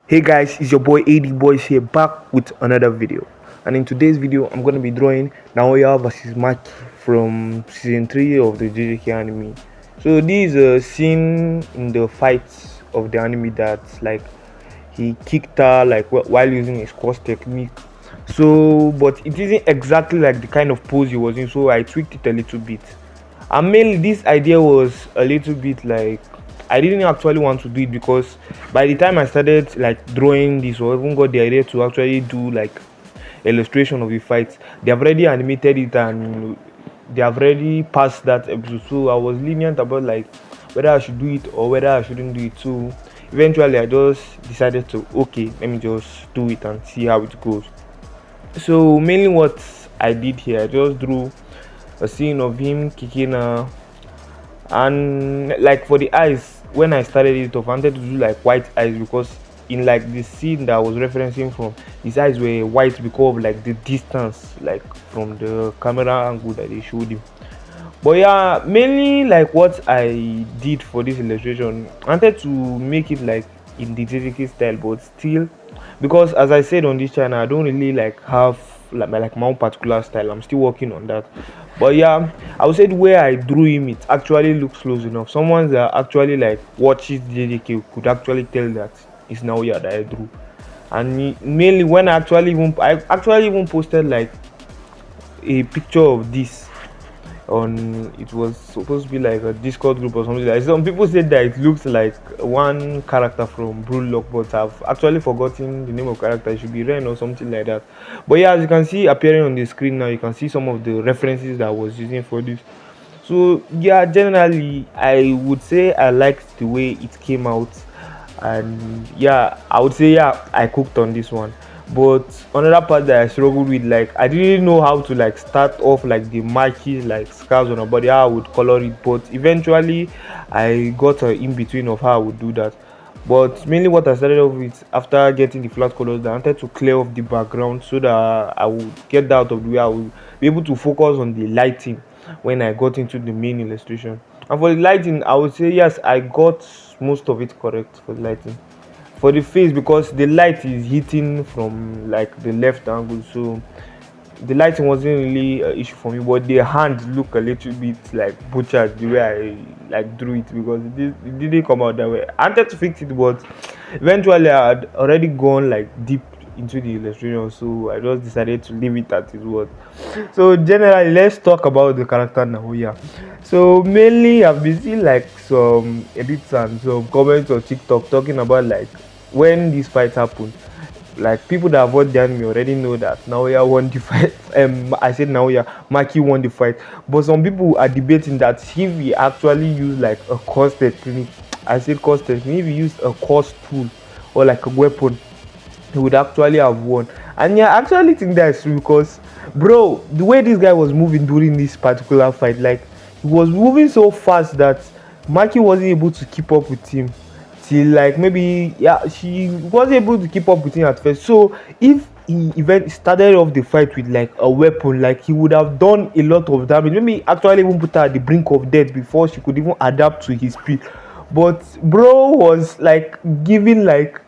Hey guys, it's your boy AD Boys here, back with another video. And in today's video, I'm gonna be drawing Naoya versus Maki from season 3 of the JJK anime. So this is a scene in the fight of the anime that like he kicked her like while using his cross technique. So, but it isn't exactly like the kind of pose he was in, so I tweaked it a little bit. And mainly this idea was a little bit like I didn't actually want to do it because by the time I started like drawing this or even got the idea to actually do like illustration of the fight, they have already animated it and they have already passed that episode. So I was lenient about like whether I should do it or whether I shouldn't do it. So eventually I just decided to okay, let me just do it and see how it goes. So mainly what I did here, I just drew a scene of him kicking her, and like for the eyes, when I started it off, I wanted to do like white eyes because in like the scene that I was referencing from, his eyes were white because of like the distance, like from the camera angle that they showed him. But yeah, mainly like what I did for this illustration, I wanted to make it like in the JJK style, but still, because as I said on this channel, I don't really like have like my own particular style. I'm still working on that. But yeah, I would say the way I drew him, it actually looks close enough. Someone that actually like watches JJK could actually tell that it's Naoya that I drew. And mainly when I actually even posted like a picture of this on, it was supposed to be like a Discord group or something like that. Some people said that it looks like one character from Blue Lock, but I've actually forgotten the name of character. It should be Ren or something like that. But yeah, as you can see appearing on the screen now, you can see some of the references that I was using for this. So yeah, generally I would say I liked the way it came out, and yeah, I would say yeah, I cooked on this one. But another part that I struggled with, like I didn't know how to like start off like the marquee like scars on her body, how I would color it. But eventually I got an in between of how I would do that. But mainly what I started off with after getting the flat colors, I wanted to clear off the background so that I would get that out of the way. I would be able to focus on the lighting when I got into the main illustration. And for the lighting, I would say yes, I got most of it correct for the lighting. For the face, because the light is hitting from like the left angle, so the lighting wasn't really an issue for me. But the hand look a little bit like butchered the way I like drew it, because it didn't come out that way. I wanted to fix it, but eventually I had already gone like deep into the illustration, so I just decided to leave it at its word. So generally, let's talk about the character Naoya. So mainly I've been seeing like some edits and some comments on TikTok talking about like when this fight happened, like people that have watched the anime already know that Naoya won the fight. I said Naoya, Maki won the fight, but some people are debating that if he actually used like a course technique, I said course technique, if he used a course tool or like a weapon, he would actually have won. And yeah, I actually think that's true because, bro, the way this guy was moving during this particular fight, like he was moving so fast that Maki wasn't able to keep up with him till like maybe yeah, she wasn't able to keep up with him at first. So if he even started off the fight with like a weapon, like he would have done a lot of damage, maybe actually even put her at the brink of death before she could even adapt to his speed. But bro was like giving like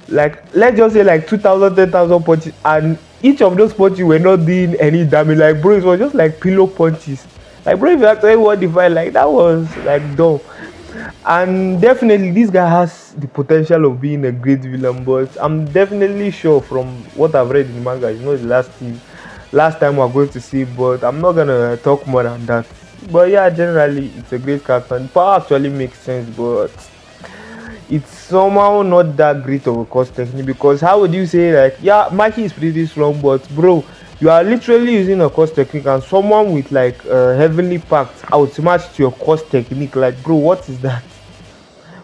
let's just say like 2,000, 10,000 punches, and each of those punches were not doing any damage. Like bro, it was just like pillow punches. Like bro, if you actually won the fight, like that was like dumb. And definitely this guy has the potential of being a great villain, but I'm definitely sure from what I've read in the manga, it's not the last time we're going to see. But I'm not gonna talk more than that. But yeah, generally it's a great character. The power actually makes sense, but it's somehow not that great of a cost technique, because how would you say like yeah, Maki is pretty strong, but bro, you are literally using a cost technique and someone with like heavily packed outmatched your cost technique, like bro, what is that?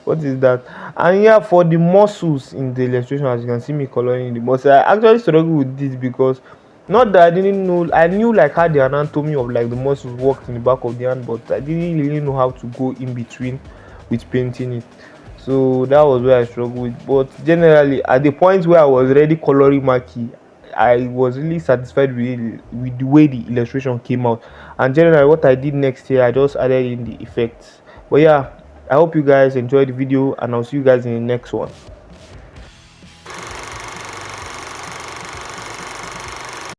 What is that? And yeah, for the muscles in the illustration, as you can see me coloring the muscle, I actually struggle with this because not that I didn't know, I knew like how the anatomy of like the muscles worked in the back of the hand, but I didn't really know how to go in between with painting it. So that was where I struggled with. But generally, at the point where I was already coloring Maki, I was really satisfied with the way the illustration came out. And generally, what I did next year, I just added in the effects. But yeah, I hope you guys enjoyed the video, and I'll see you guys in the next one.